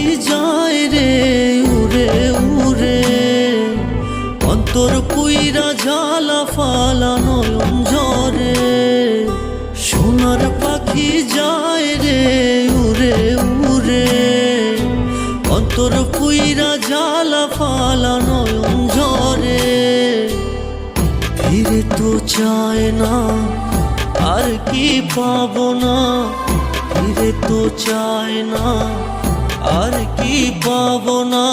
পাখি যায় রে উড়ে উড়ে, অন্তর পুইরা ঝালা ফালা নয়ন ঝরে। সোনার পাখি যায় রে উড়ে উড়ে, অন্তর পুইরা ঝালা ফালা নয়ন ঝরে। ফিরে তো চায় না আর কি পাবো না, ফিরে তো চায় না আর কি পাবো না।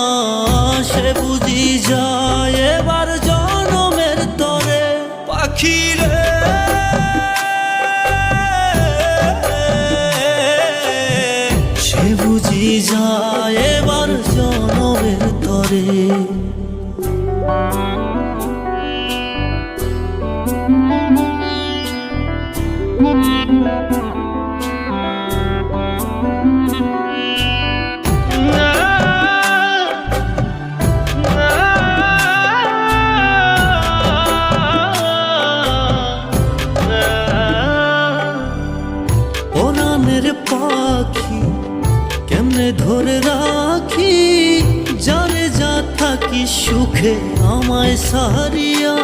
সে বুঝি যায় এবার জনমের তরে পাখি রে। সে বুঝি যায় এবার জনমের তরে। ওরানের পাখি কেমনে ধরে রাখি, যারে যা থাকি সুখে আমায় সারিয়া।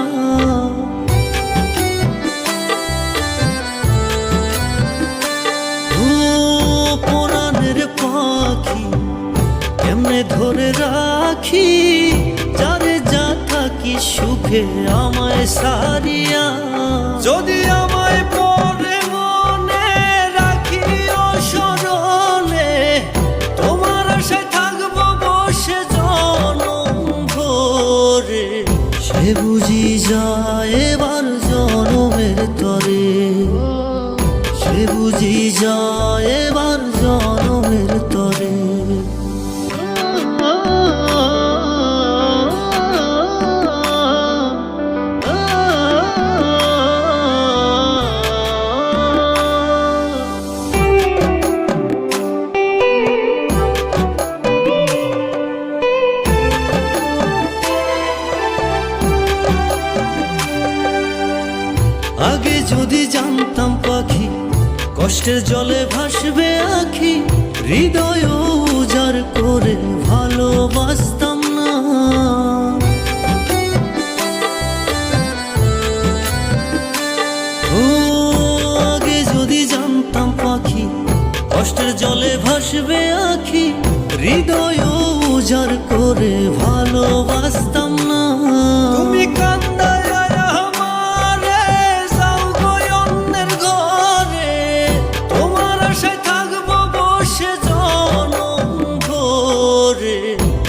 ওরানের পাখি কেমনে ধরে রাখি, যারে যা থাকি সুখে আমায় সারিয়া। যদি আমায় পরে মনে রাখিও স্মরণে, তোমার আশায় থাকবো বসে জনম ভরে। সে বুঝি যায় এবার জনমের তরে, সে বুঝি যায় এবার জনমের তরে। আগে যদি জানতাম পাখি কষ্টের জলে ভাসবে আখি, হৃদয় উজাড় করে ভালোবাসতাম না। ও আগে যদি জানতাম পাখি কষ্টের জলে ভাসবে আখি, হৃদয় উজাড় করে ভালোবাসতাম না। তুমি কান্দায়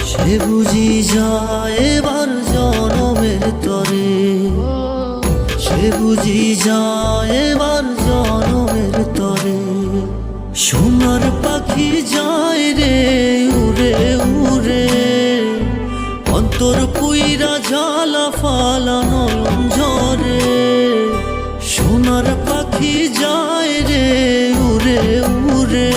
সে বুঝি যায় এবার জনমের তরে, সে বুঝি যায় এবার জনমের তরে। সোনার পাখি যায় রে উড়ে উড়ে, অন্তর পুইরা ঝালা ফালা নয়ন ঝরে। সোনার পাখি যায় রে উড়ে উড়ে,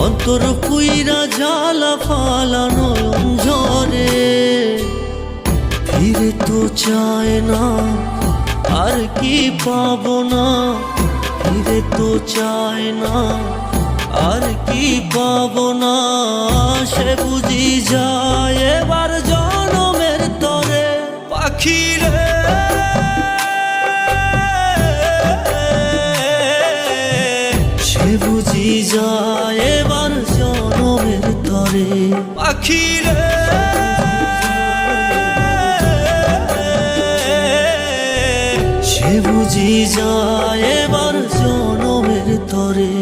অন্তর পুইরা ঝালা ফালা নয়ন ঝরে। ফিরে তো চায় না আর কি পাবো না, ফিরে তো চায় না আর কি পাবো না। সে বুঝি যায় এবার জনমের তরে পাখি রে। সে বুঝি যায় এবার জনমের তরে পাখি রে। সে বুঝি যায় এবার জনমের তরে।